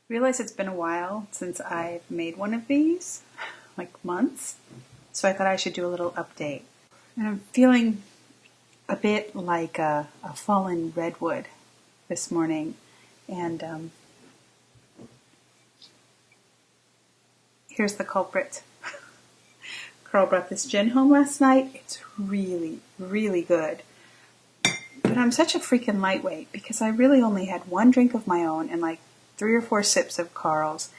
Realize it's been a while since I've made one of these, like months, so I thought I should do a little update. And I'm feeling a bit like a fallen redwood this morning, and here's the culprit. Carl brought this gin home last night. It's really, really good. But I'm such a freaking lightweight because I really only had one drink of my own and like 3 or 4 sips of Carl's,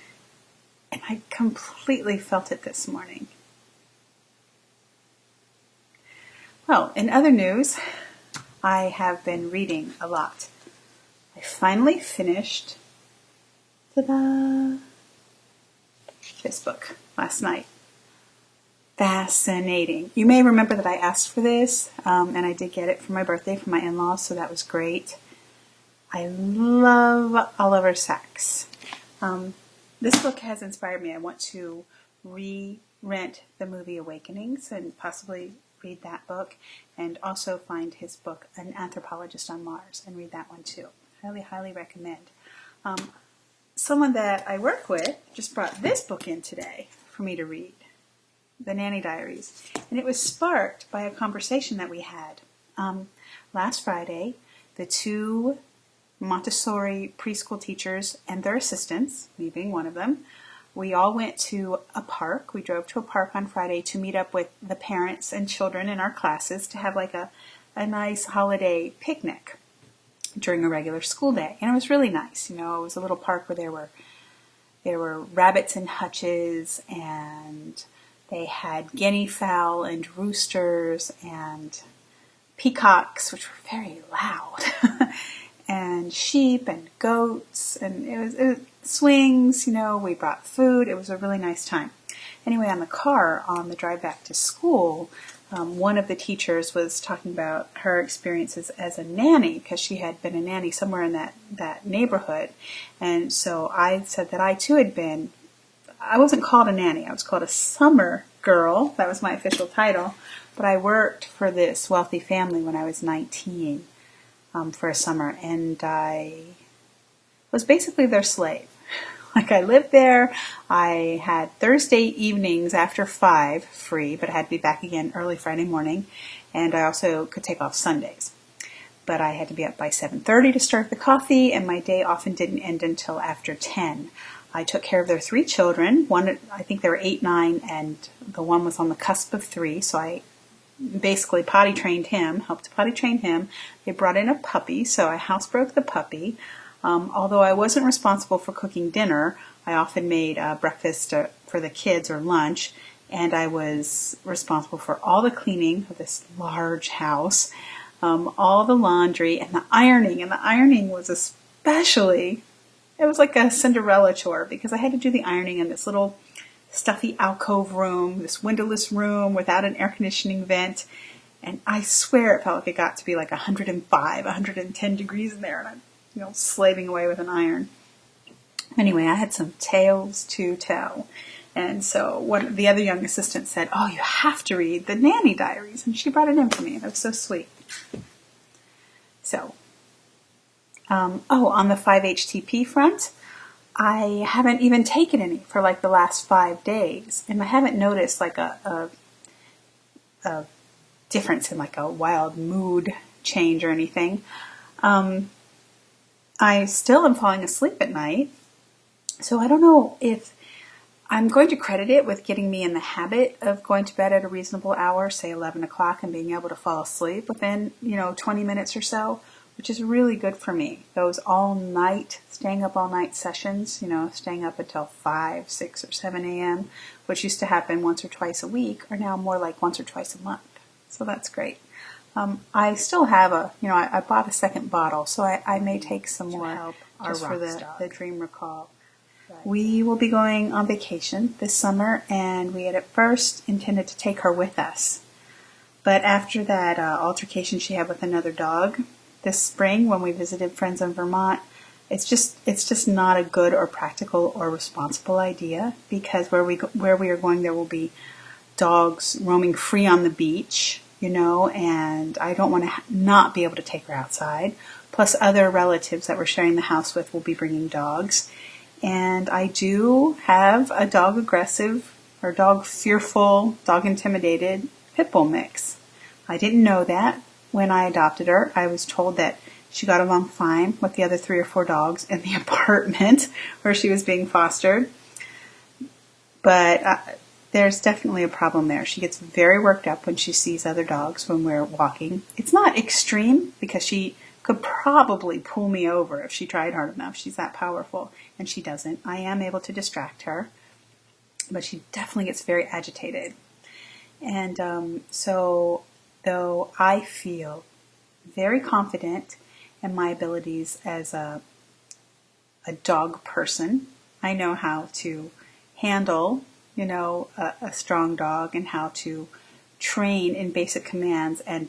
and I completely felt it this morning. Well, in other news, I have been reading a lot. I finally finished this book last night. Fascinating. You may remember that I asked for this, and I did get it for my birthday from my in-laws, so that was great. I love Oliver Sacks. This book has inspired me. I want to re-rent the movie Awakenings and possibly read that book, and also find his book, An Anthropologist on Mars, and read that one too. Highly, highly recommend. Someone that I work with just brought this book in today for me to read, The Nanny Diaries, and it was sparked by a conversation that we had. Last Friday, the 2 Montessori preschool teachers and their assistants, me being one of them, we all went to a park. We drove to a park on Friday to meet up with the parents and children in our classes to have like a nice holiday picnic during a regular school day. And it was really nice. You know, it was a little park where there were rabbits in hutches, and they had guinea fowl and roosters and peacocks, which were very loud, and sheep and goats, and it was swings, you know, we brought food. It was a really nice time. Anyway, on the drive back to school, one of the teachers was talking about her experiences as a nanny, because she had been a nanny somewhere in that neighborhood. And so I said that I too had been, I wasn't called a nanny, I was called a summer girl. That was my official title. But I worked for this wealthy family when I was 19 for a summer, and I was basically their slave. Like, I lived there. I had Thursday evenings after 5 free, but I had to be back again early Friday morning, and I also could take off Sundays. But I had to be up by 7:30 to start the coffee, and my day often didn't end until after 10. I took care of their 3 children. One, I think they were 8, 9, and the one was on the cusp of 3, so I basically helped potty train him. They brought in a puppy, so I housebroke the puppy. Although I wasn't responsible for cooking dinner, I often made breakfast for the kids or lunch, and I was responsible for all the cleaning of this large house, all the laundry, and the ironing. And the ironing was especially, it was like a Cinderella chore, because I had to do the ironing in this little stuffy alcove room, this windowless room without an air conditioning vent. And I swear it felt like it got to be like 105, 110 degrees in there, and I'm slaving away with an iron. Anyway, I had some tales to tell. And so the other young assistant said, "Oh, you have to read The Nanny Diaries." And she brought it in for me. That was so sweet. So, on the 5-HTP front, I haven't even taken any for like the last 5 days. And I haven't noticed like a difference in like a wild mood change or anything. I still am falling asleep at night, so I don't know if I'm going to credit it with getting me in the habit of going to bed at a reasonable hour, say 11 o'clock, and being able to fall asleep within, 20 minutes or so, which is really good for me. Those staying up all night sessions, staying up until 5, 6, or 7 a.m., which used to happen once or twice a week, are now more like once or twice a month. So that's great. I still have I bought a second bottle, so I may take some more help just for the dream recall. Right. We will be going on vacation this summer, and we had at first intended to take her with us. But after that altercation she had with another dog this spring when we visited friends in Vermont, it's just not a good or practical or responsible idea, because where we are going, there will be dogs roaming free on the beach, and I don't want to not be able to take her outside. Plus other relatives that we're sharing the house with will be bringing dogs. And I do have a dog aggressive or dog fearful, dog intimidated pit bull mix. I didn't know that when I adopted her. I was told that she got along fine with the other 3 or 4 dogs in the apartment where she was being fostered. But there's definitely a problem there. She gets very worked up when she sees other dogs when we're walking. It's not extreme because she could probably pull me over if she tried hard enough. She's that powerful, and she doesn't. I am able to distract her, but she definitely gets very agitated. And so though I feel very confident in my abilities as a dog person, I know how to handle, a strong dog and how to train in basic commands and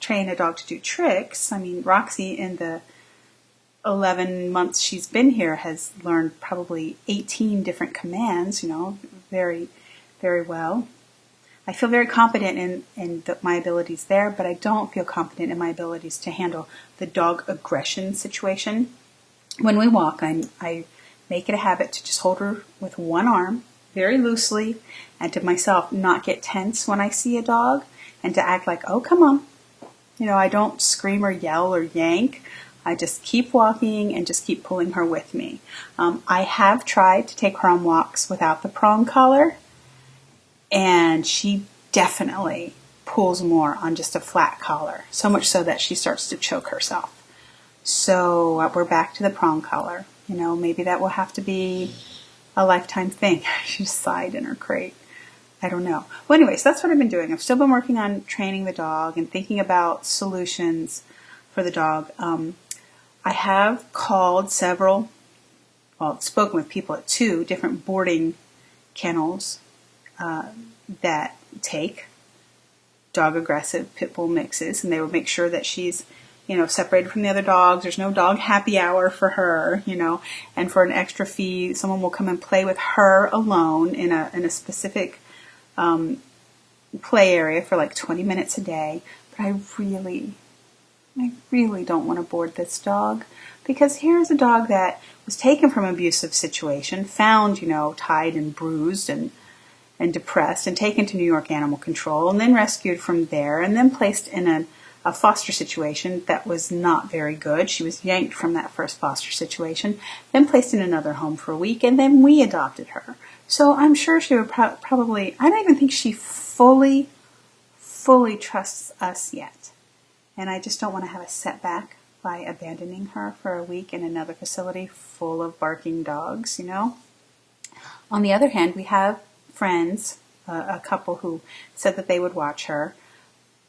train a dog to do tricks. I mean, Roxy in the 11 months she's been here has learned probably 18 different commands, very, very well. I feel very confident in my abilities there, but I don't feel confident in my abilities to handle the dog aggression situation. When we walk, I make it a habit to just hold her with one arm very loosely and to myself not get tense when I see a dog and to act like, oh, come on. I don't scream or yell or yank. I just keep walking and just keep pulling her with me. I have tried to take her on walks without the prong collar, and she definitely pulls more on just a flat collar, so much so that she starts to choke herself. So we're back to the prong collar. Maybe that will have to be a lifetime thing. She just sighed in her crate. I don't know. Well, anyways, that's what I've been doing. I've still been working on training the dog and thinking about solutions for the dog. I have called spoken with people at 2 different boarding kennels that take dog aggressive pit bull mixes, and they will make sure that she's separated from the other dogs. There's no dog happy hour for her, and for an extra fee, someone will come and play with her alone in a specific play area for like 20 minutes a day. But I really don't want to board this dog, because here's a dog that was taken from an abusive situation, found, tied and bruised and depressed, and taken to New York Animal Control, and then rescued from there, and then placed in a foster situation that was not very good. She was yanked from that first foster situation, then placed in another home for a week, and then we adopted her. So I'm sure she would probably, I don't even think she fully trusts us yet. And I just don't want to have a setback by abandoning her for a week in another facility full of barking dogs, On the other hand, we have friends, a couple who said that they would watch her,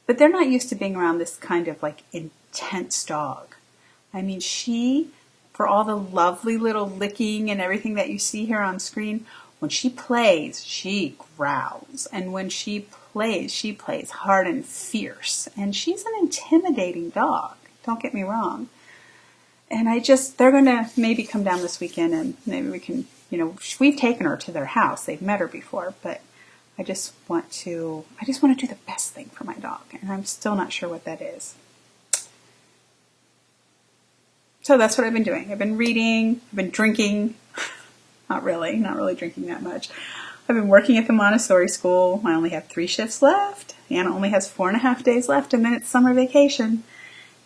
but they're not used to being around this kind of like intense dog. I mean, she, for all the lovely little licking and everything that you see here on screen, when she plays, she growls. And when she plays hard and fierce. And she's an intimidating dog. Don't get me wrong. And they're going to maybe come down this weekend and maybe we can, we've taken her to their house. They've met her before, but I just want to do the best thing for my dog. And I'm still not sure what that is. So that's what I've been doing. I've been reading, I've been drinking. Not really drinking that much. I've been working at the Montessori school. I only have 3 shifts left. Anna only has 4.5 days left, and then it's summer vacation.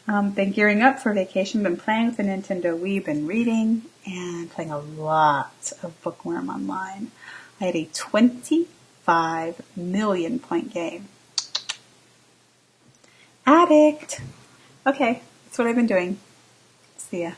Been gearing up for vacation, been playing with the Nintendo Wii, been reading, and playing a lot of Bookworm online. I had a 25 million point game. Addict! Okay, that's what I've been doing. See ya.